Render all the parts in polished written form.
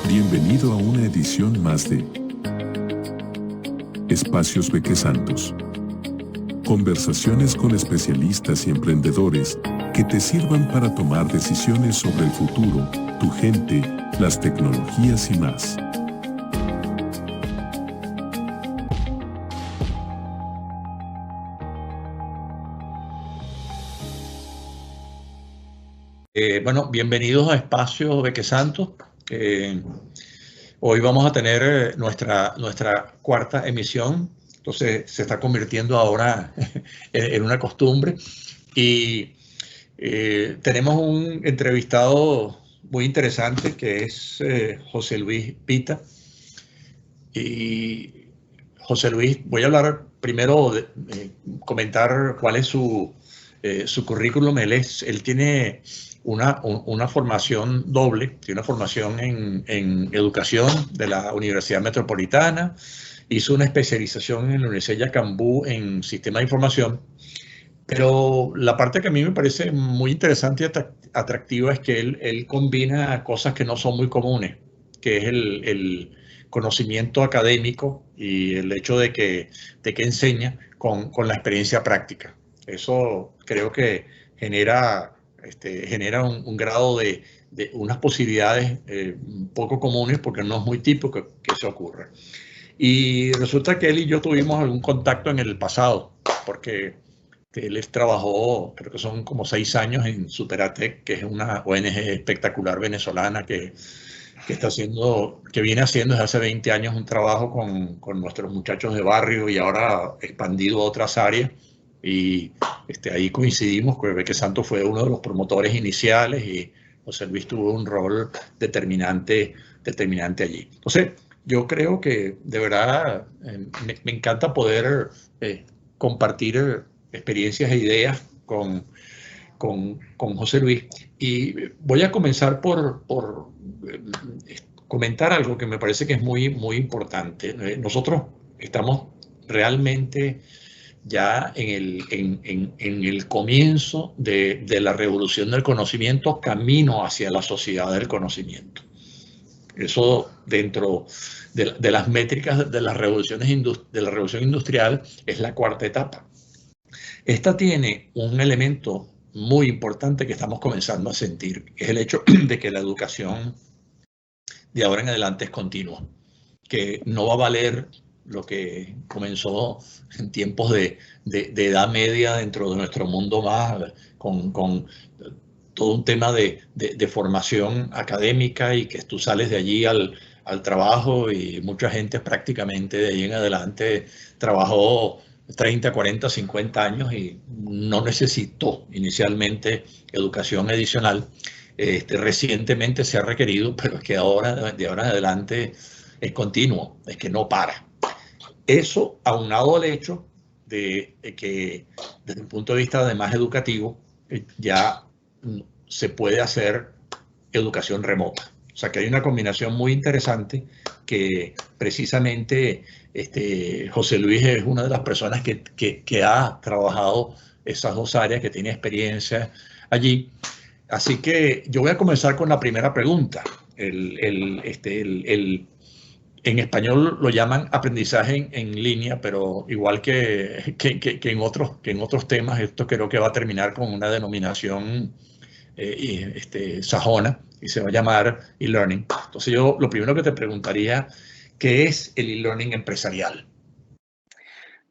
Bienvenido a una edición más de Espacios Bequesantos. Conversaciones con especialistas y emprendedores que te sirvan para tomar decisiones sobre el futuro, tu gente, las tecnologías y más. Bueno, bienvenidos a Espacio Bequesantos. Hoy vamos a tener nuestra cuarta emisión, entonces se está convirtiendo ahora en una costumbre. Y tenemos un entrevistado muy interesante que es José Luis Pita. Y José Luis, voy a hablar primero comentar cuál es su currículum. Él tiene una formación doble, tiene una formación en educación de la Universidad Metropolitana, hizo una especialización en la Universidad de Yacambú en sistema de información, pero la parte que a mí me parece muy interesante y atractiva es que él combina cosas que no son muy comunes, que es el conocimiento académico y el hecho de que enseña con la experiencia práctica. Eso creo que genera un grado de unas posibilidades poco comunes, porque no es muy típico que eso ocurra. Y resulta que él y yo tuvimos algún contacto en el pasado, porque él trabajó, creo que son como 6 años en Superatec, que es una ONG espectacular venezolana que viene haciendo desde hace 20 años un trabajo con nuestros muchachos de barrio y ahora expandido a otras áreas. Y ahí coincidimos, que Bequesantos fue uno de los promotores iniciales y José Luis tuvo un rol determinante allí. Entonces, yo creo que de verdad me encanta poder compartir experiencias e ideas con José Luis. Y voy a comenzar por comentar algo que me parece que es muy importante. Nosotros estamos realmente ya en el comienzo de la revolución del conocimiento, camino hacia la sociedad del conocimiento. Eso dentro de las métricas de las revoluciones de la revolución industrial es la cuarta etapa. Esta tiene un elemento muy importante que estamos comenzando a sentir, que es el hecho de que la educación de ahora en adelante es continua, que no va a valer lo que comenzó en tiempos de edad media dentro de nuestro mundo más, con todo un tema de formación académica y que tú sales de allí al trabajo, y mucha gente prácticamente de ahí en adelante trabajó 30, 40, 50 años y no necesitó inicialmente educación adicional. Recientemente se ha requerido, pero es que ahora, de ahora en adelante, es continuo, es que no para. Eso aunado al hecho de que desde el punto de vista además educativo, ya se puede hacer educación remota. O sea que hay una combinación muy interesante que precisamente José Luis es una de las personas que ha trabajado esas dos áreas, que tiene experiencia allí. Así que yo voy a comenzar con la primera pregunta. En español lo llaman aprendizaje en línea, pero igual que en otros temas, esto creo que va a terminar con una denominación sajona y se va a llamar e-learning. Entonces yo lo primero que te preguntaría, ¿qué es el e-learning empresarial?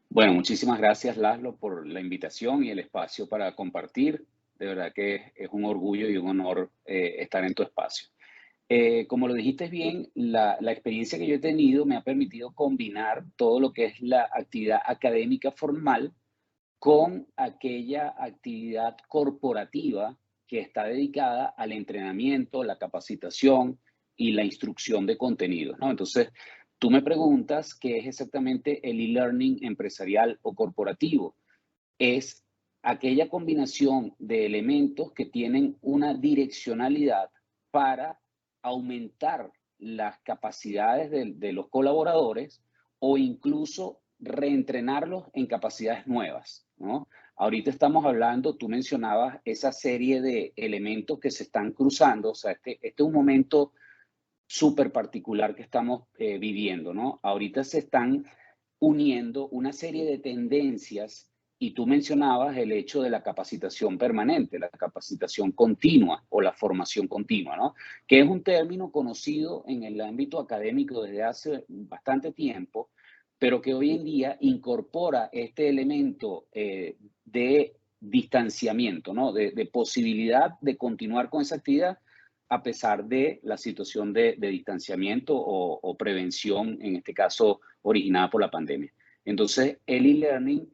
Bueno, muchísimas gracias, Laszlo, por la invitación y el espacio para compartir. De verdad que es un orgullo y un honor estar en tu espacio. Como lo dijiste bien, la experiencia que yo he tenido me ha permitido combinar todo lo que es la actividad académica formal con aquella actividad corporativa que está dedicada al entrenamiento, la capacitación y la instrucción de contenidos, ¿no? Entonces, tú me preguntas qué es exactamente el e-learning empresarial o corporativo. Es aquella combinación de elementos que tienen una direccionalidad para aumentar las capacidades de los colaboradores o incluso reentrenarlos en capacidades nuevas, ¿no? Ahorita estamos hablando, tú mencionabas esa serie de elementos que se están cruzando, o sea, este es un momento súper particular que estamos viviendo, ¿no? Ahorita se están uniendo una serie de tendencias y tú mencionabas el hecho de la capacitación permanente, la capacitación continua o la formación continua, ¿no? Que es un término conocido en el ámbito académico desde hace bastante tiempo, pero que hoy en día incorpora este elemento de distanciamiento, ¿no? De posibilidad de continuar con esa actividad a pesar de la situación de distanciamiento o prevención, en este caso originada por la pandemia. Entonces, el e-learning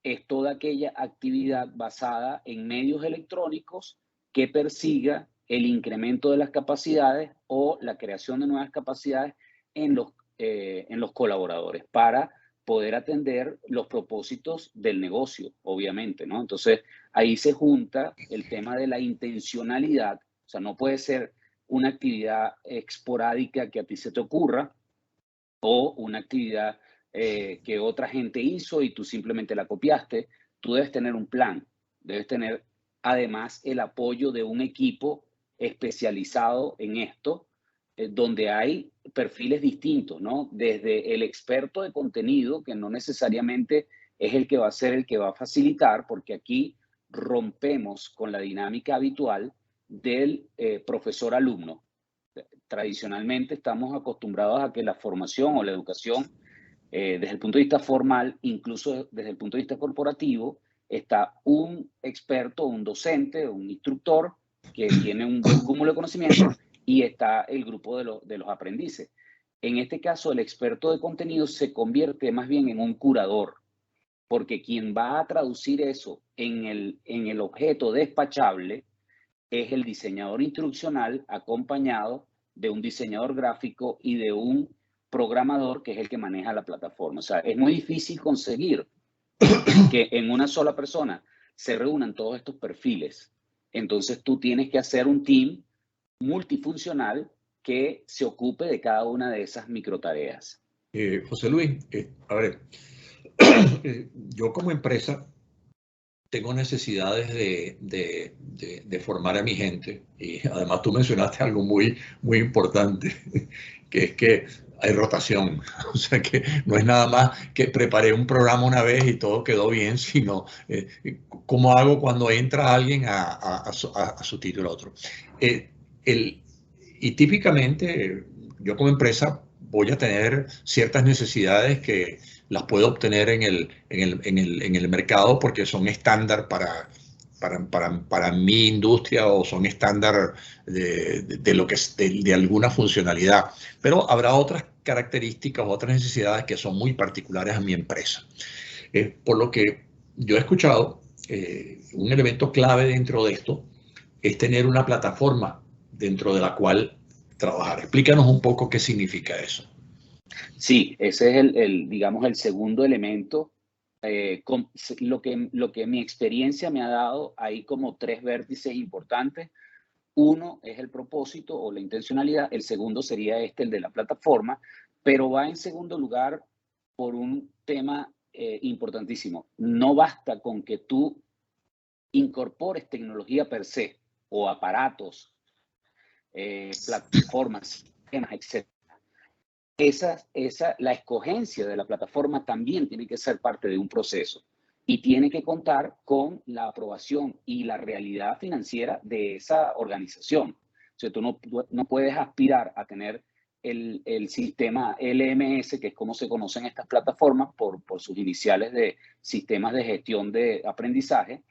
es toda aquella actividad basada en medios electrónicos que persiga el incremento de las capacidades o la creación de nuevas capacidades en los colaboradores para poder atender los propósitos del negocio, obviamente, ¿no? Entonces, ahí se junta el tema de la intencionalidad. O sea, no puede ser una actividad esporádica que a ti se te ocurra o una actividad que otra gente hizo y tú simplemente la copiaste. Tú debes tener un plan, debes tener además el apoyo de un equipo especializado en esto, donde hay perfiles distintos, ¿no? Desde el experto de contenido, que no necesariamente es el que va a ser el que va a facilitar, porque aquí rompemos con la dinámica habitual del profesor-alumno. Tradicionalmente estamos acostumbrados a que la formación o la educación, desde el punto de vista formal, incluso desde el punto de vista corporativo, está un experto, un docente, un instructor que tiene un buen cúmulo de conocimiento y está el grupo de los aprendices. En este caso, el experto de contenido se convierte más bien en un curador, porque quien va a traducir eso en el objeto despachable es el diseñador instruccional acompañado de un diseñador gráfico y de un programador que es el que maneja la plataforma. O sea, es muy difícil conseguir que en una sola persona se reúnan todos estos perfiles. Entonces tú tienes que hacer un team multifuncional que se ocupe de cada una de esas microtareas. José Luis, a ver, yo como empresa tengo necesidades de formar a mi gente y además tú mencionaste algo muy importante, que es que hay rotación, o sea que no es nada más que preparé un programa una vez y todo quedó bien, sino cómo hago cuando entra alguien a sustituir a otro. Y típicamente yo como empresa voy a tener ciertas necesidades que las puedo obtener en el mercado porque son estándar para mi industria o son estándar de lo que es de alguna funcionalidad. Pero habrá otras características o otras necesidades que son muy particulares a mi empresa. Por lo que yo he escuchado, un elemento clave dentro de esto es tener una plataforma dentro de la cual trabajar. Explícanos un poco qué significa eso. Sí, ese es digamos, el segundo elemento. Lo que mi experiencia me ha dado, hay como 3 vértices importantes. Uno es el propósito o la intencionalidad, el segundo sería el de la plataforma, pero va en segundo lugar por un tema importantísimo. No basta con que tú incorpores tecnología per se o aparatos, plataformas, sistemas, etc. La escogencia de la plataforma también tiene que ser parte de un proceso y tiene que contar con la aprobación y la realidad financiera de esa organización. O sea, tú no puedes aspirar a tener el sistema LMS, que es como se conocen estas plataformas por sus iniciales de sistemas de gestión de aprendizaje,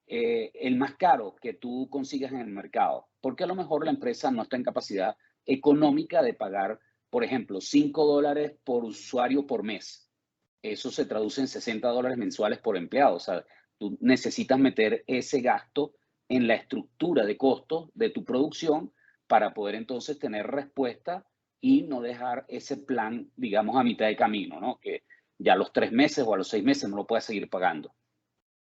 el más caro que tú consigas en el mercado, porque a lo mejor la empresa no está en capacidad económica de pagar, por ejemplo, $5 por usuario por mes. Eso se traduce en $60 mensuales por empleado. O sea, tú necesitas meter ese gasto en la estructura de costos de tu producción para poder entonces tener respuesta y no dejar ese plan, digamos, a mitad de camino, ¿no? Que ya a los 3 meses o a los 6 meses no lo puedes seguir pagando.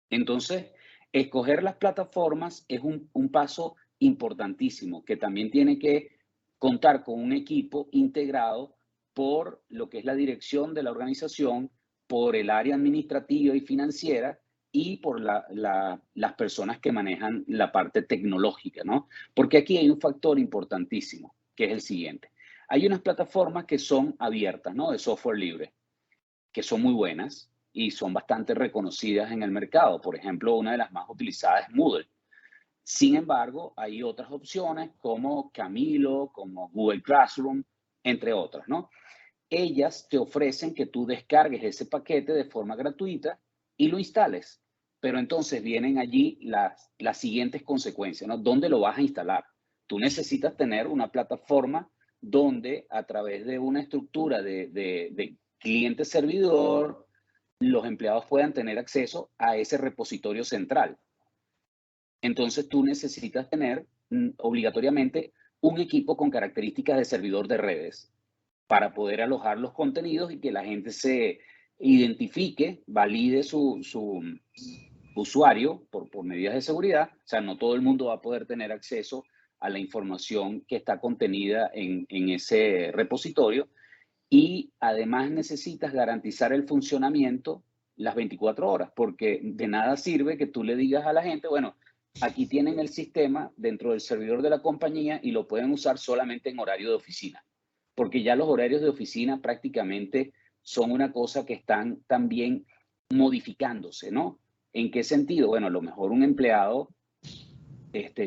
Entonces, escoger las plataformas es un paso importantísimo que también tiene que contar con un equipo integrado por lo que es la dirección de la organización, por el área administrativa y financiera y por las personas que manejan la parte tecnológica, ¿no? Porque aquí hay un factor importantísimo. que es el siguiente. Hay unas plataformas que son abiertas, ¿no? De software libre, que son muy buenas y son bastante reconocidas en el mercado. Por ejemplo, una de las más utilizadas es Moodle. Sin embargo, hay otras opciones como Camilo, como Google Classroom, entre otras, ¿no? Ellas te ofrecen que tú descargues ese paquete de forma gratuita y lo instales. Pero entonces vienen allí las siguientes consecuencias, ¿no? ¿Dónde lo vas a instalar? Tú necesitas tener una plataforma donde a través de una estructura de cliente-servidor, los empleados puedan tener acceso a ese repositorio central. Entonces tú necesitas tener obligatoriamente un equipo con características de servidor de redes para poder alojar los contenidos y que la gente se identifique, valide su usuario por medidas de seguridad. O sea, no todo el mundo va a poder tener acceso a la información que está contenida en ese repositorio. Y además necesitas garantizar el funcionamiento las 24 horas, porque de nada sirve que tú le digas a la gente, bueno, aquí tienen el sistema dentro del servidor de la compañía y lo pueden usar solamente en horario de oficina, porque ya los horarios de oficina prácticamente son una cosa que están también modificándose, ¿no? ¿En qué sentido? Bueno, a lo mejor un empleado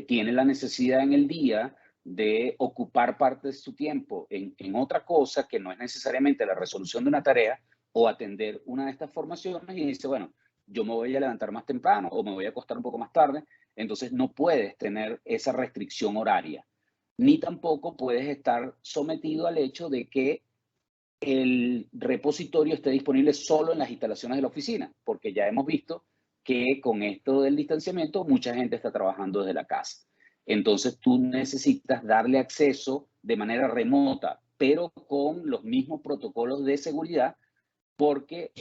tiene la necesidad en el día de ocupar parte de su tiempo en otra cosa que no es necesariamente la resolución de una tarea o atender una de estas formaciones y dice, bueno, yo me voy a levantar más temprano o me voy a acostar un poco más tarde. Entonces no puedes tener esa restricción horaria, ni tampoco puedes estar sometido al hecho de que el repositorio esté disponible solo en las instalaciones de la oficina, porque ya hemos visto que con esto del distanciamiento mucha gente está trabajando desde la casa. Entonces tú necesitas darle acceso de manera remota, pero con los mismos protocolos de seguridad, porque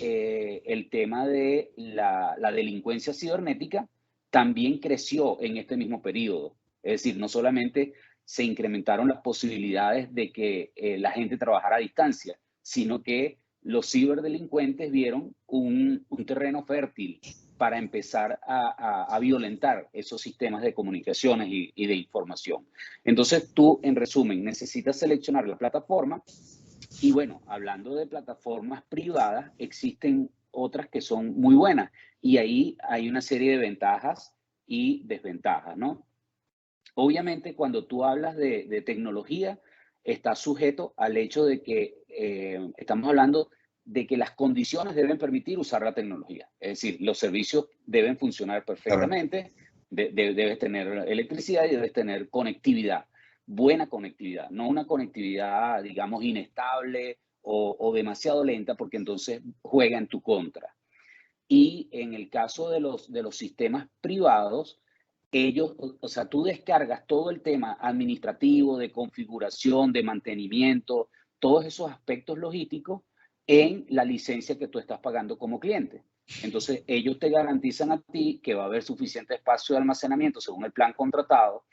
el tema de la delincuencia cibernética también creció en este mismo periodo. Es decir, no solamente se incrementaron las posibilidades de que la gente trabajara a distancia, sino que los ciberdelincuentes vieron un terreno fértil para empezar a violentar esos sistemas de comunicaciones y de información. Entonces tú, en resumen, necesitas seleccionar la plataforma y bueno, hablando de plataformas privadas, existen otras que son muy buenas y ahí hay una serie de ventajas y desventajas, ¿no? Obviamente, cuando tú hablas de tecnología, está sujeto al hecho de que estamos hablando de que las condiciones deben permitir usar la tecnología. Es decir, los servicios deben funcionar perfectamente, debes tener electricidad y debes tener conectividad, buena conectividad, no una conectividad, digamos, inestable o demasiado lenta, porque entonces juega en tu contra. Y en el caso de los sistemas privados, ellos, o sea, tú descargas todo el tema administrativo, de configuración, de mantenimiento, todos esos aspectos logísticos en la licencia que tú estás pagando como cliente. Entonces, ellos te garantizan a ti que va a haber suficiente espacio de almacenamiento según el plan contratado,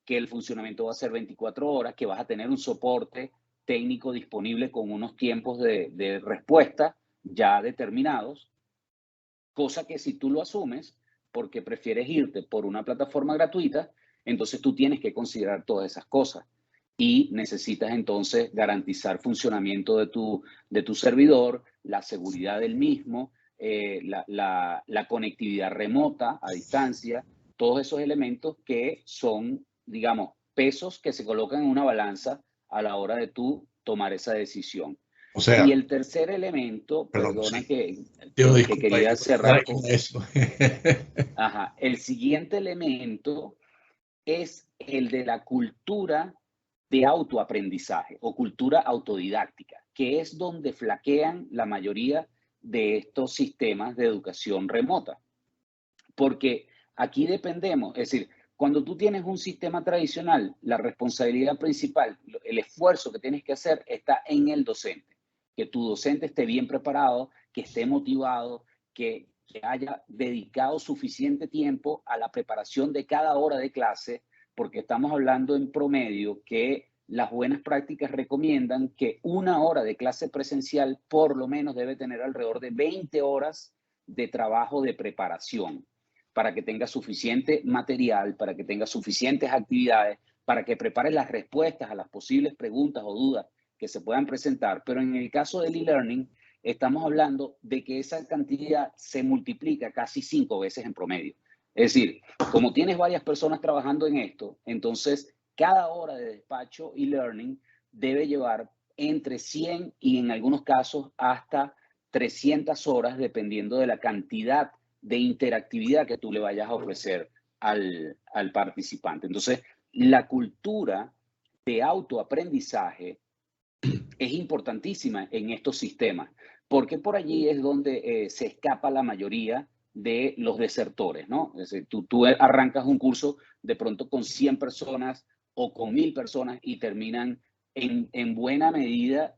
que el funcionamiento va a ser 24 horas, que vas a tener un soporte técnico disponible con unos tiempos de respuesta ya determinados, cosa que si tú lo asumes, porque prefieres irte por una plataforma gratuita, entonces tú tienes que considerar todas esas cosas y necesitas entonces garantizar funcionamiento de tu servidor, la seguridad del mismo, la conectividad remota a distancia, todos esos elementos que son, digamos, pesos que se colocan en una balanza a la hora de tú tomar esa decisión. O sea, y el tercer elemento, perdona sí. que Disculpa, quería cerrar con eso. Ajá, el siguiente elemento es el de la cultura de autoaprendizaje o cultura autodidáctica, que es donde flaquean la mayoría de estos sistemas de educación remota. Porque aquí dependemos, es decir, cuando tú tienes un sistema tradicional, la responsabilidad principal, el esfuerzo que tienes que hacer está en el docente. Que tu docente esté bien preparado, que esté motivado, que haya dedicado suficiente tiempo a la preparación de cada hora de clase, porque estamos hablando en promedio que las buenas prácticas recomiendan que una hora de clase presencial por lo menos debe tener alrededor de 20 horas de trabajo de preparación, para que tenga suficiente material, para que tenga suficientes actividades, para que prepares las respuestas a las posibles preguntas o dudas que se puedan presentar. Pero en el caso del e-learning, estamos hablando de que esa cantidad se multiplica casi 5 veces en promedio. Es decir, como tienes varias personas trabajando en esto, entonces cada hora de despacho e-learning debe llevar entre 100 y en algunos casos hasta 300 horas, dependiendo de la cantidad de interactividad que tú le vayas a ofrecer al participante. Entonces, la cultura de autoaprendizaje es importantísima en estos sistemas, porque por allí es donde se escapa la mayoría de los desertores, ¿no? Es decir, tú arrancas un curso de pronto con 100 personas o con 1000 personas y terminan en buena medida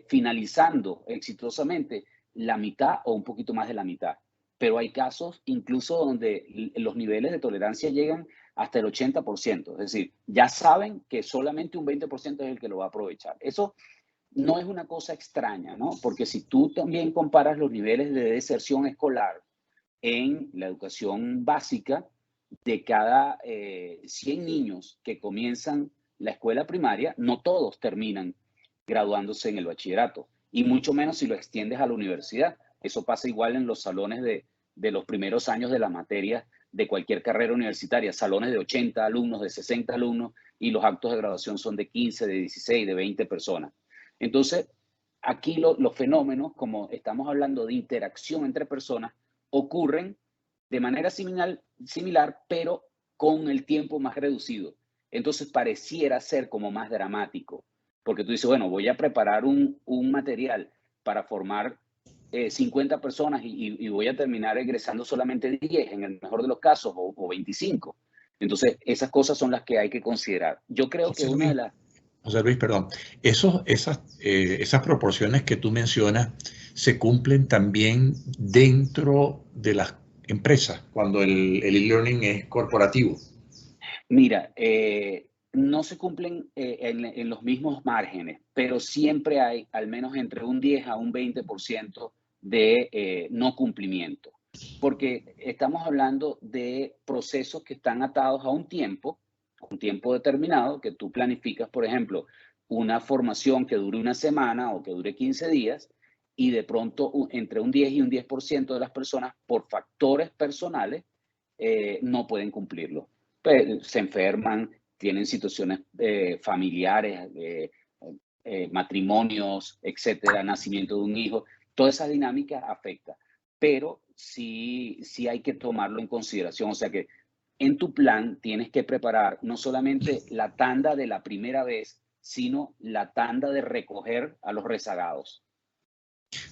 finalizando exitosamente la mitad o un poquito más de la mitad. Pero hay casos incluso donde los niveles de tolerancia llegan hasta el 80%. Es decir, ya saben que solamente un 20% es el que lo va a aprovechar. Eso no es una cosa extraña, ¿no? Porque si tú también comparas los niveles de deserción escolar en la educación básica, de cada 100 niños que comienzan la escuela primaria, no todos terminan graduándose en el bachillerato, y mucho menos si lo extiendes a la universidad. Eso pasa igual en los salones de los primeros años de la materia de cualquier carrera universitaria, salones de 80 alumnos, de 60 alumnos, y los actos de graduación son de 15, de 16, de 20 personas. Entonces, aquí los fenómenos, como estamos hablando de interacción entre personas, ocurren de manera similar, pero con el tiempo más reducido. Entonces, pareciera ser como más dramático, porque tú dices, bueno, voy a preparar un material para formar 50 personas y voy a terminar egresando solamente 10, en el mejor de los casos, o 25. Entonces, esas cosas son las que hay que considerar. Yo creo que una de las... José Luis, perdón. Esas proporciones que tú mencionas se cumplen también dentro de las empresas, cuando el e-learning es corporativo. Mira, no se cumplen en los mismos márgenes, pero siempre hay al menos entre un 10 a un 20% de no cumplimiento, porque estamos hablando de procesos que están atados a un tiempo determinado, que tú planificas, por ejemplo, una formación que dure una semana o que dure 15 días, y de pronto entre un 10 y un 10% de las personas, por factores personales, no pueden cumplirlo. Se enferman, tienen situaciones familiares, matrimonios, etcétera, nacimiento de un hijo. Toda esa dinámica afecta, pero sí hay que tomarlo en consideración. O sea que en tu plan tienes que preparar no solamente la tanda de la primera vez, sino la tanda de recoger a los rezagados.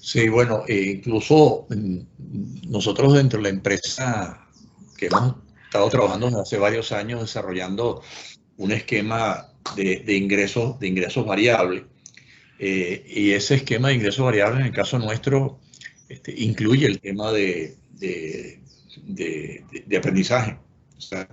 Sí, bueno, incluso nosotros dentro de la empresa que hemos estado trabajando desde hace varios años desarrollando un esquema de ingresos variables. Y ese esquema de ingresos variables, en el caso nuestro, incluye el tema de aprendizaje. O sea,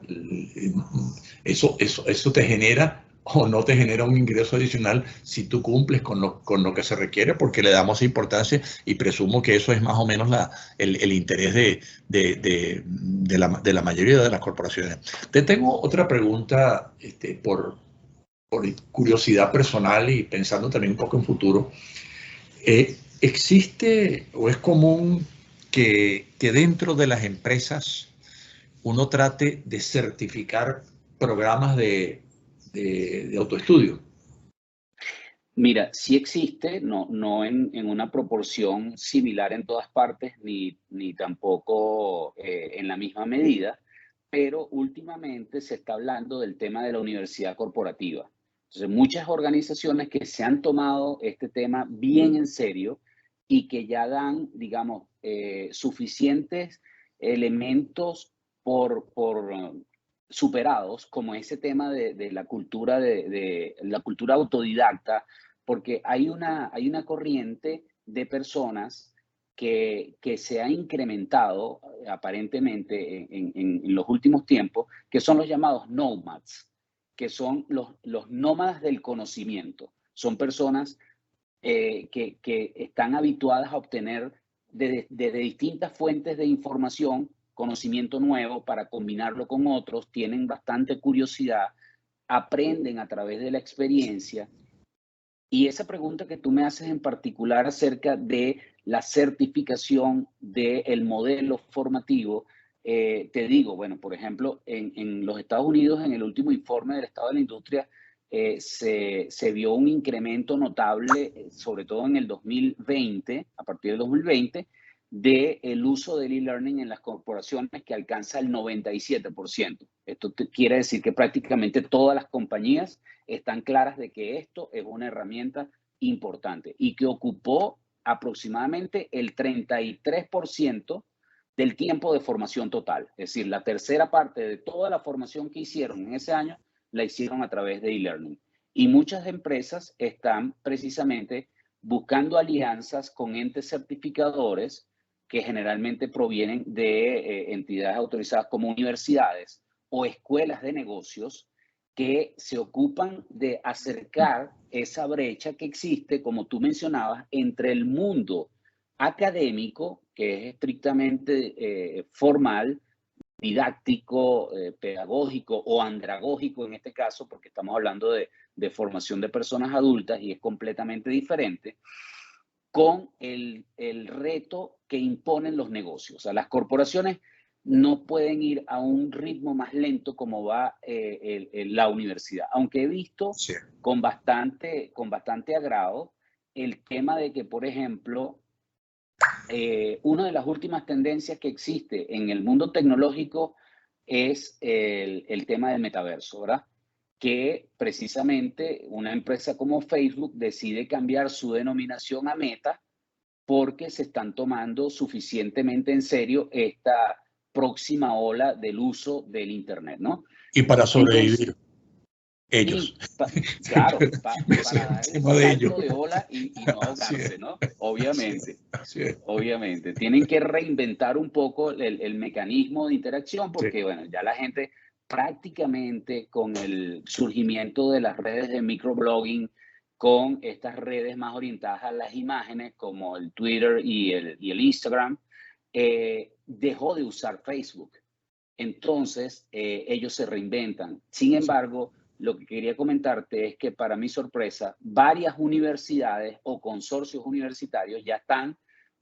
eso te genera o no te genera un ingreso adicional si tú cumples con lo que se requiere, porque le damos importancia, y presumo que eso es más o menos el interés de la mayoría de las corporaciones. Te tengo otra pregunta por curiosidad personal y pensando también un poco en futuro. ¿Existe o es común que dentro de las empresas uno trate de certificar programas de autoestudio? Mira, sí existe, no en una proporción similar en todas partes, ni tampoco en la misma medida, pero últimamente se está hablando del tema de la universidad corporativa. Entonces, muchas organizaciones que se han tomado este tema bien en serio y que ya dan, digamos, suficientes elementos por superados, como ese tema de la cultura de la cultura autodidacta, porque hay una corriente de personas que se ha incrementado aparentemente en los últimos tiempos, que son los llamados nomads, que son los nómadas del conocimiento. Son personas que están habituadas a obtener desde distintas fuentes de información conocimiento nuevo, para combinarlo con otros, tienen bastante curiosidad, aprenden a través de la experiencia. Y esa pregunta que tú me haces en particular acerca de la certificación del modelo formativo, te digo, bueno, por ejemplo, en los Estados Unidos, en el último informe del estado de la industria, se vio un incremento notable, sobre todo en el 2020, a partir del 2020, del uso del e-learning en las corporaciones, que alcanza el 97%. Esto quiere decir que prácticamente todas las compañías están claras de que esto es una herramienta importante y que ocupó aproximadamente el 33% del tiempo de formación total. Es decir, la tercera parte de toda la formación que hicieron en ese año la hicieron a través de e-learning. Y muchas empresas están precisamente buscando alianzas con entes certificadores que generalmente provienen de entidades autorizadas como universidades o escuelas de negocios, que se ocupan de acercar esa brecha que existe, como tú mencionabas, entre el mundo académico, que es estrictamente formal, didáctico, pedagógico o andragógico en este caso, porque estamos hablando de formación de personas adultas y es completamente diferente, con el reto que imponen los negocios. O sea, las corporaciones no pueden ir a un ritmo más lento como va la universidad. Aunque he visto Sí. con bastante agrado el tema de que, por ejemplo, una de las últimas tendencias que existe en el mundo tecnológico es el tema del metaverso, ¿verdad? Que precisamente una empresa como Facebook decide cambiar su denominación a Meta porque se están tomando suficientemente en serio esta próxima ola del uso del Internet, ¿no? Y para sobrevivir. Ellos. Claro, para dar el salto de ola y no ahogarse, ¿no? Obviamente. Obviamente. Tienen que reinventar un poco el mecanismo de interacción porque, bueno, ya la gente prácticamente con el surgimiento de las redes de microblogging, con estas redes más orientadas a las imágenes como el Twitter y el Instagram, dejó de usar Facebook. Entonces, ellos se reinventan. Sin embargo, lo que quería comentarte es que, para mi sorpresa, varias universidades o consorcios universitarios ya están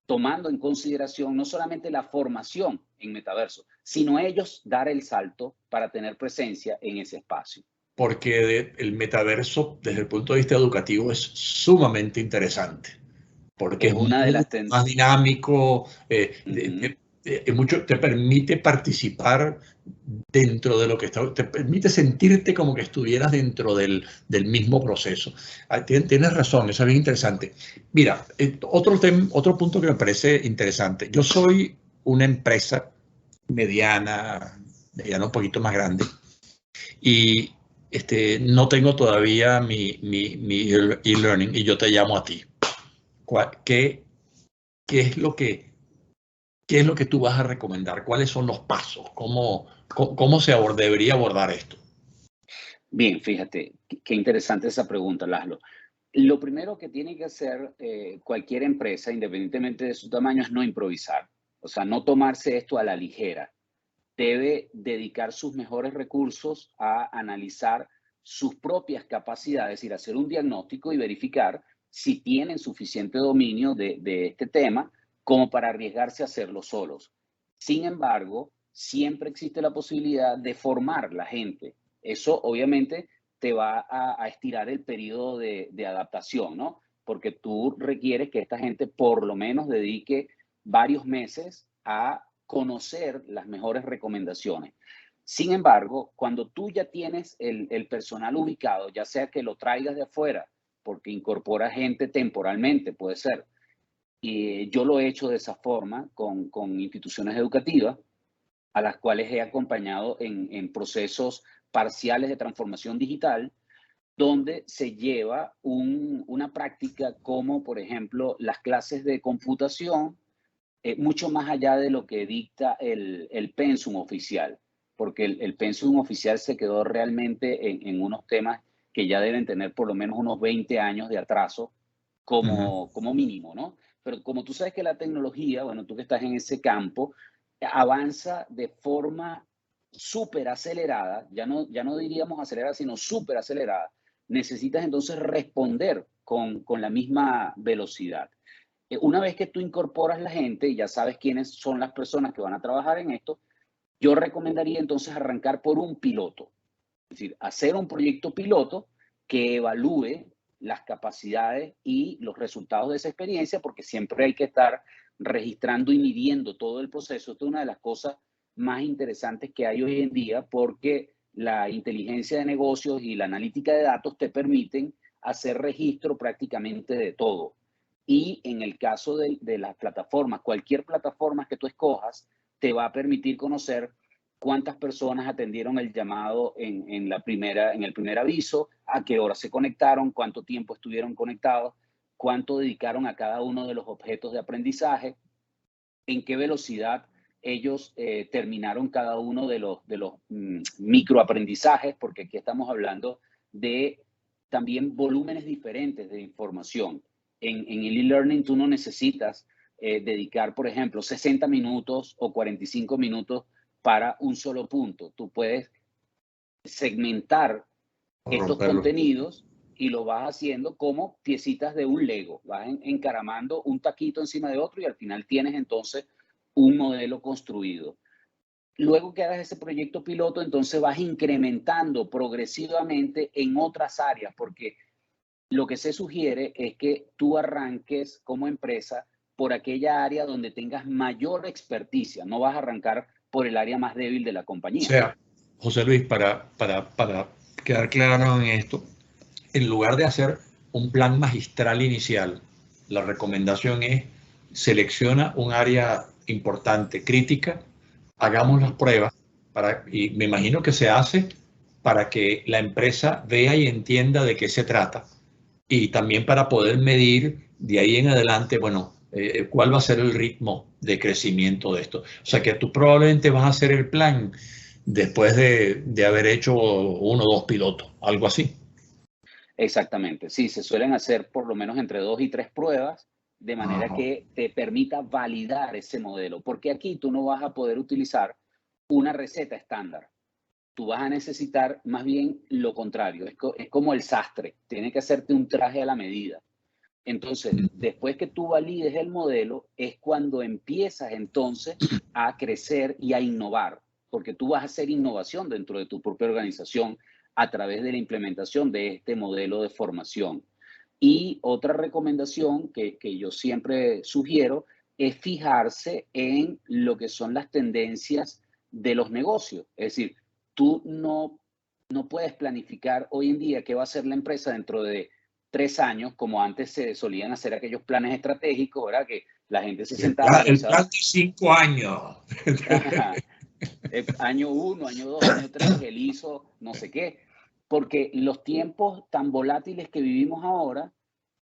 tomando en consideración no solamente la formación en metaverso, sino ellos dar el salto para tener presencia en ese espacio. Porque el metaverso, desde el punto de vista educativo, es sumamente interesante. Porque es una de las más dinámico, te permite participar dentro de lo que está, te permite sentirte como que estuvieras dentro del mismo proceso. Tienes razón, eso es bien interesante. Mira, otro punto que me parece interesante. Yo soy una empresa mediana un poquito más grande, y no tengo todavía mi e-learning, y yo te llamo a ti. ¿Qué es lo que tú vas a recomendar? ¿Cuáles son los pasos? ¿Cómo debería abordar esto? Bien, fíjate, qué interesante esa pregunta, Laszlo. Lo primero que tiene que hacer cualquier empresa, independientemente de su tamaño, es no improvisar. O sea, no tomarse esto a la ligera. Debe dedicar sus mejores recursos a analizar sus propias capacidades, es decir, hacer un diagnóstico y verificar si tienen suficiente dominio de este tema como para arriesgarse a hacerlo solos. Sin embargo, siempre existe la posibilidad de formar la gente. Eso obviamente te va a estirar el periodo de adaptación, ¿no? Porque tú requieres que esta gente por lo menos dedique varios meses a conocer las mejores recomendaciones. Sin embargo, cuando tú ya tienes el personal ubicado, ya sea que lo traigas de afuera, porque incorpora gente temporalmente, puede ser. Y yo lo he hecho de esa forma con instituciones educativas a las cuales he acompañado en procesos parciales de transformación digital, donde se lleva una práctica como, por ejemplo, las clases de computación, mucho más allá de lo que dicta el pensum oficial, porque el pensum oficial se quedó realmente en unos temas que ya deben tener por lo menos unos 20 años de atraso como mínimo, ¿no? Pero como tú sabes que la tecnología, bueno, tú que estás en ese campo, avanza de forma súper acelerada, ya no diríamos acelerada, sino súper acelerada, necesitas entonces responder con la misma velocidad. Una vez que tú incorporas la gente y ya sabes quiénes son las personas que van a trabajar en esto, yo recomendaría entonces arrancar por un piloto. Es decir, hacer un proyecto piloto que evalúe las capacidades y los resultados de esa experiencia, porque siempre hay que estar registrando y midiendo todo el proceso. Esto es una de las cosas más interesantes que hay hoy en día, porque la inteligencia de negocios y la analítica de datos te permiten hacer registro prácticamente de todo. Y en el caso de las plataformas, cualquier plataforma que tú escojas, te va a permitir conocer cuántas personas atendieron el llamado en el primer aviso, a qué hora se conectaron, cuánto tiempo estuvieron conectados, cuánto dedicaron a cada uno de los objetos de aprendizaje, en qué velocidad ellos terminaron cada uno de los microaprendizajes, porque aquí estamos hablando de también volúmenes diferentes de información. En el e-learning tú no necesitas dedicar, por ejemplo, 60 minutos o 45 minutos para un solo punto. Tú puedes segmentar estos contenidos y lo vas haciendo como piecitas de un Lego. Vas encaramando un taquito encima de otro y al final tienes entonces un modelo construido. Luego que hagas ese proyecto piloto, entonces vas incrementando progresivamente en otras áreas, porque lo que se sugiere es que tú arranques como empresa por aquella área donde tengas mayor experticia. No vas a arrancar por el área más débil de la compañía. O sea, José Luis, para quedar claro en esto, en lugar de hacer un plan magistral inicial, la recomendación es selecciona un área importante, crítica, hagamos las pruebas, y me imagino que se hace para que la empresa vea y entienda de qué se trata y también para poder medir de ahí en adelante, bueno, cuál va a ser el ritmo de crecimiento de esto. O sea que tú probablemente vas a hacer el plan después de haber hecho 1 o 2 pilotos, algo así. Exactamente, sí, se suelen hacer por lo menos entre 2 y 3 pruebas, de manera que te permita validar ese modelo, porque aquí tú no vas a poder utilizar una receta estándar. Tú vas a necesitar más bien lo contrario, es como el sastre, tiene que hacerte un traje a la medida. Entonces, después que tú valides el modelo, es cuando empiezas entonces a crecer y a innovar, porque tú vas a hacer innovación dentro de tu propia organización a través de la implementación de este modelo de formación. Y otra recomendación que yo siempre sugiero es fijarse en lo que son las tendencias de los negocios. Es decir, tú no puedes planificar hoy en día qué va a hacer la empresa dentro de 3 años, como antes se solían hacer aquellos planes estratégicos, ¿verdad? Que la gente se sentaba. El plan de 5 años. Año 1, año 2, año 3, él hizo no sé qué. Porque los tiempos tan volátiles que vivimos ahora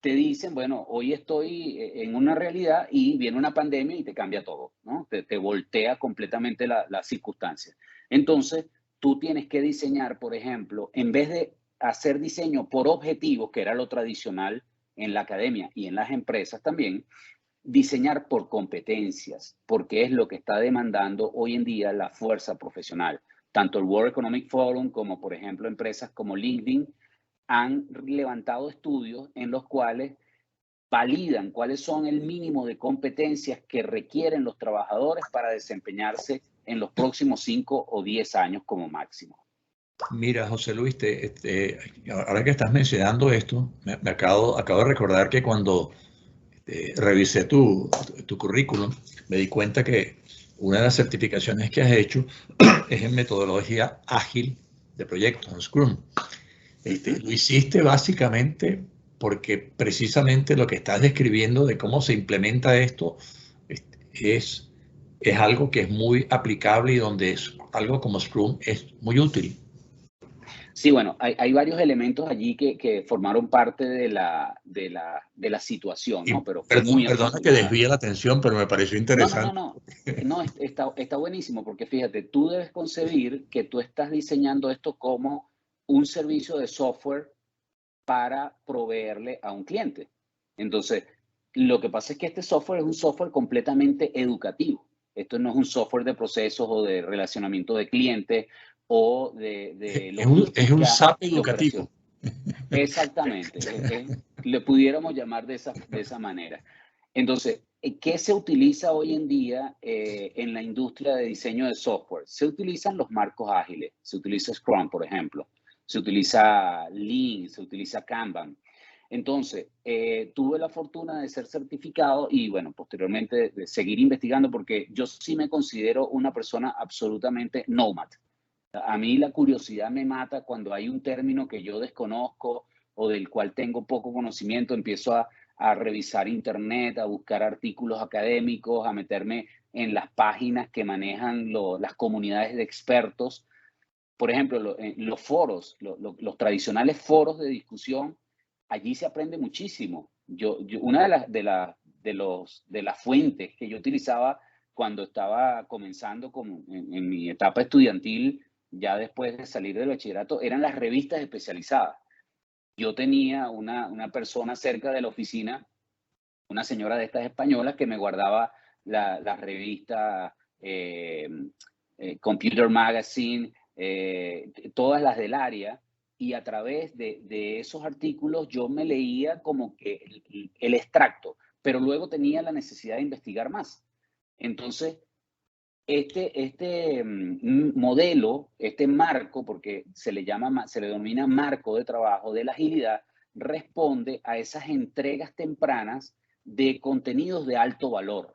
te dicen, bueno, hoy estoy en una realidad y viene una pandemia y te cambia todo, ¿no? Te voltea completamente la circunstancia. Entonces, tú tienes que diseñar, por ejemplo, en vez de hacer diseño por objetivos, que era lo tradicional en la academia y en las empresas también, diseñar por competencias, porque es lo que está demandando hoy en día la fuerza profesional. Tanto el World Economic Forum como, por ejemplo, empresas como LinkedIn han levantado estudios en los cuales validan cuáles son el mínimo de competencias que requieren los trabajadores para desempeñarse en los próximos 5 o 10 años como máximo. Mira, José Luis, ahora que estás mencionando esto, me acabo de recordar que cuando revisé tu currículum, me di cuenta que una de las certificaciones que has hecho es en metodología ágil de proyectos, en Scrum. Lo hiciste básicamente porque precisamente lo que estás describiendo de cómo se implementa esto es algo que es muy aplicable y donde algo como Scrum es muy útil. Sí, bueno, hay varios elementos allí que formaron parte de la situación, ¿no? Pero fue muy perdona que desvíe la atención, pero me pareció interesante. No, está buenísimo, porque fíjate, tú debes concebir que tú estás diseñando esto como un servicio de software para proveerle a un cliente. Entonces, lo que pasa es que este software es un software completamente educativo. Esto no es un software de procesos o de relacionamiento de clientes o de es un SAP educativo. Exactamente, le pudiéramos llamar de esa manera. Entonces, ¿qué se utiliza hoy en día en la industria de diseño de software? Se utilizan los marcos ágiles, se utiliza Scrum, por ejemplo, se utiliza Lean, se utiliza Kanban. Entonces, tuve la fortuna de ser certificado y, bueno, posteriormente de seguir investigando porque yo sí me considero una persona absolutamente nómada. A mí la curiosidad me mata cuando hay un término que yo desconozco o del cual tengo poco conocimiento, empiezo a revisar internet, a buscar artículos académicos, a meterme en las páginas que manejan las comunidades de expertos. Por ejemplo, los foros, los tradicionales foros de discusión, allí se aprende muchísimo. Una de las fuentes que yo utilizaba cuando estaba comenzando en mi etapa estudiantil, ya después de salir del bachillerato, eran las revistas especializadas. Yo tenía una persona cerca de la oficina, una señora de estas españolas, que me guardaba la revista Computer Magazine, todas las del área, y a través de esos artículos yo me leía como que el extracto, pero luego tenía la necesidad de investigar más. Entonces, este modelo, este marco, porque se le denomina marco de trabajo de la agilidad, responde a esas entregas tempranas de contenidos de alto valor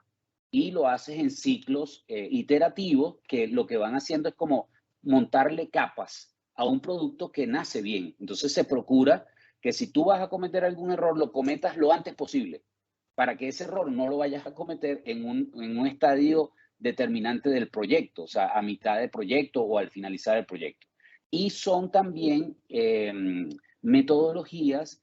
y lo haces en ciclos iterativos que lo que van haciendo es como montarle capas a un producto que nace bien. Entonces se procura que si tú vas a cometer algún error, lo cometas lo antes posible para que ese error no lo vayas a cometer en un estadio determinante del proyecto, o sea, a mitad del proyecto o al finalizar el proyecto. Y son también metodologías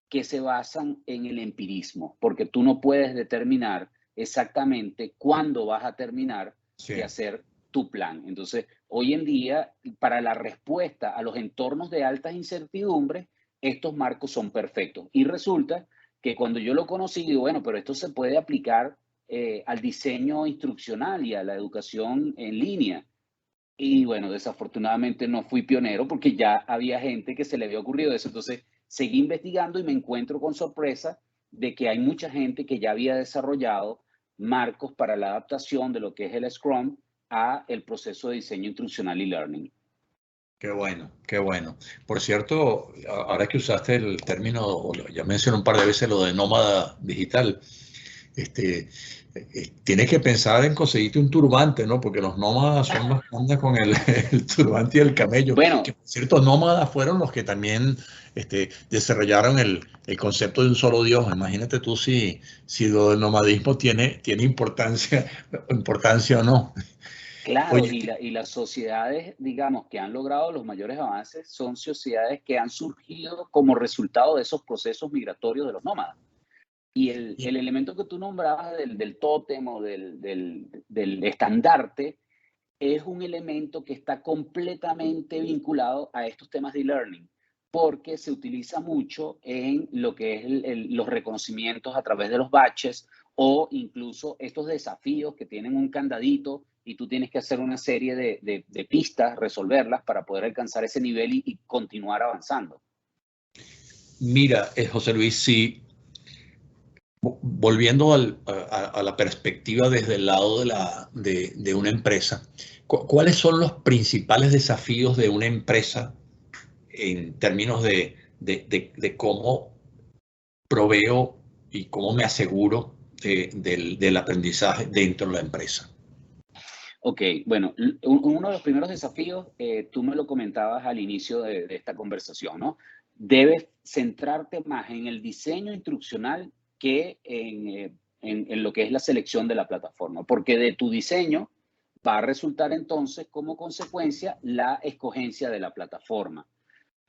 que se basan en el empirismo, porque tú no puedes determinar exactamente cuándo vas a terminar de hacer tu plan. Entonces, hoy en día, para la respuesta a los entornos de altas incertidumbres, estos marcos son perfectos. Y resulta que cuando yo lo conocí, digo, bueno, pero esto se puede aplicar al diseño instruccional y a la educación en línea. Y bueno, desafortunadamente no fui pionero porque ya había gente que se le había ocurrido eso. Entonces seguí investigando y me encuentro con sorpresa de que hay mucha gente que ya había desarrollado marcos para la adaptación de lo que es el Scrum a el proceso de diseño instruccional y learning. Qué bueno, qué bueno. Por cierto, ahora que usaste el término, ya mencioné un par de veces lo de nómada digital, tienes que pensar en conseguirte un turbante, ¿no? Porque los nómadas son los que andan con el turbante y el camello. Bueno, que por cierto, nómadas fueron los que también desarrollaron el concepto de un solo Dios. Imagínate tú si lo del nomadismo tiene importancia o no. Claro, Oye, y las sociedades, digamos, que han logrado los mayores avances son sociedades que han surgido como resultado de esos procesos migratorios de los nómadas. Y el elemento que tú nombrabas del tótem o del estandarte es un elemento que está completamente vinculado a estos temas de e-learning, porque se utiliza mucho en lo que es los reconocimientos a través de los batches o incluso estos desafíos que tienen un candadito y tú tienes que hacer una serie de pistas, resolverlas para poder alcanzar ese nivel y continuar avanzando. Mira, José Luis, si volviendo a la perspectiva desde el lado de una empresa, ¿cuáles son los principales desafíos de una empresa en términos de cómo proveo y cómo me aseguro del aprendizaje dentro de la empresa? Ok, bueno, uno de los primeros desafíos, tú me lo comentabas al inicio de esta conversación, ¿no? Debes centrarte más en el diseño instruccional que en lo que es la selección de la plataforma, porque de tu diseño va a resultar entonces como consecuencia la escogencia de la plataforma.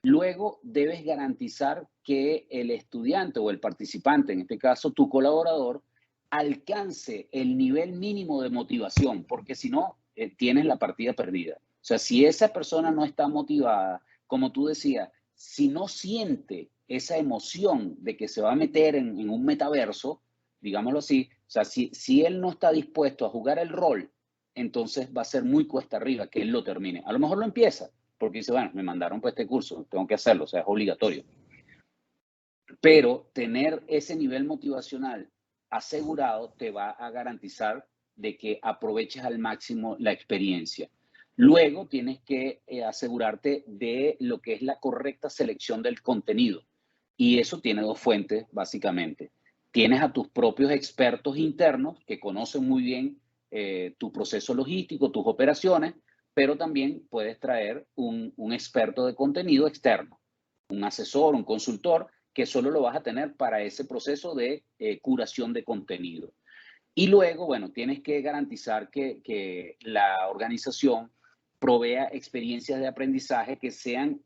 Luego debes garantizar que el estudiante o el participante, en este caso tu colaborador, alcance el nivel mínimo de motivación, porque si no, tienes la partida perdida. O sea, si esa persona no está motivada, como tú decías, si no siente esa emoción de que se va a meter en un metaverso, digámoslo así, o sea, si él no está dispuesto a jugar el rol entonces va a ser muy cuesta arriba que él lo termine. A lo mejor lo empieza, porque dice, bueno, me mandaron para este curso, tengo que hacerlo, o sea, es obligatorio. Pero tener ese nivel motivacional asegurado te va a garantizar de que aproveches al máximo la experiencia. Luego tienes que asegurarte de lo que es la correcta selección del contenido. Y eso tiene dos fuentes, básicamente. Tienes a tus propios expertos internos que conocen muy bien tu proceso logístico, tus operaciones, pero también puedes traer un experto de contenido externo, un asesor, un consultor, que solo lo vas a tener para ese proceso de curación de contenido. Y luego, bueno, tienes que garantizar que la organización provea experiencias de aprendizaje que sean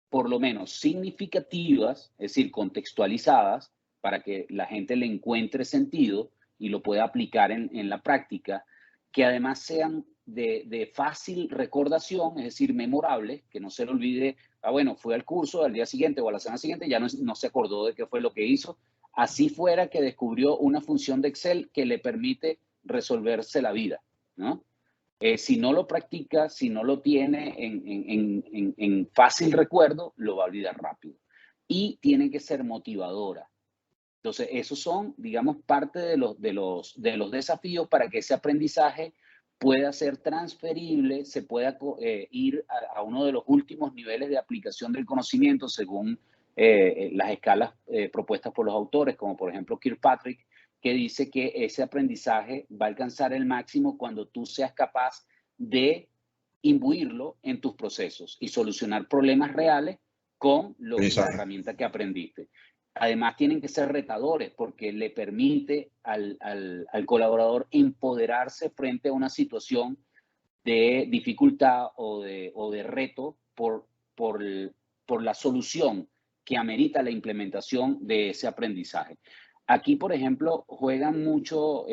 por lo menos significativas, es decir, contextualizadas, para que la gente le encuentre sentido y lo pueda aplicar en la práctica, que además sean de fácil recordación, es decir, memorables, que no se le olvide, bueno, fue al curso al día siguiente o a la semana siguiente, ya no se acordó de qué fue lo que hizo, así fuera que descubrió una función de Excel que le permite resolverse la vida, ¿no? Si no lo practica, si no lo tiene en fácil recuerdo, lo va a olvidar rápido. Y tiene que ser motivadora. Entonces, esos son, digamos, parte de los desafíos para que ese aprendizaje pueda ser transferible, se pueda ir a uno de los últimos niveles de aplicación del conocimiento según las escalas propuestas por los autores, como por ejemplo Kirkpatrick, que dice que ese aprendizaje va a alcanzar el máximo cuando tú seas capaz de imbuirlo en tus procesos y solucionar problemas reales con la herramienta que aprendiste. Además, tienen que ser retadores porque le permite al colaborador empoderarse frente a una situación de dificultad o de reto por la solución que amerita la implementación de ese aprendizaje. Aquí, por ejemplo, juegan mucho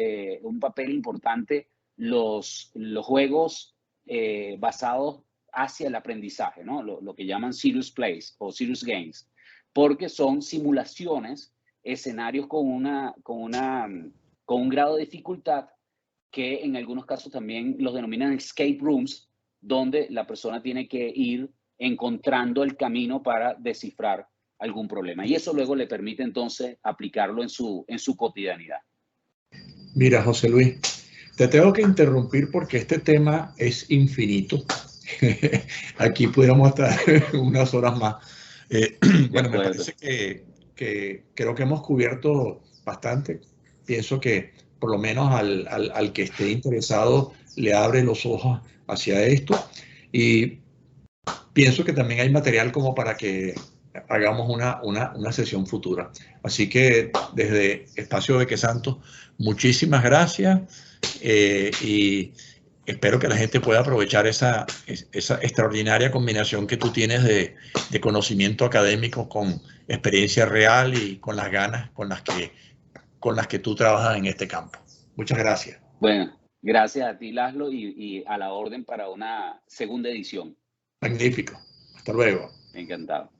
un papel importante los juegos basados hacia el aprendizaje, ¿no? Lo que llaman serious plays o serious games, porque son simulaciones, escenarios con un grado de dificultad que en algunos casos también los denominan escape rooms, donde la persona tiene que ir encontrando el camino para descifrar algún problema. Y eso luego le permite entonces aplicarlo en su cotidianidad. Mira, José Luis, te tengo que interrumpir porque este tema es infinito. Aquí pudiéramos estar unas horas más. Bueno, me parece que creo que hemos cubierto bastante. Pienso que por lo menos al que esté interesado le abre los ojos hacia esto. Y pienso que también hay material como para que hagamos una sesión futura. Así que desde Espacio Beque Santos, muchísimas gracias y espero que la gente pueda aprovechar esa extraordinaria combinación que tú tienes de conocimiento académico con experiencia real y con las ganas con las que tú trabajas en este campo. Muchas gracias. Bueno, gracias a ti, Laszlo, y a la orden para una segunda edición. Magnífico. Hasta luego. Encantado.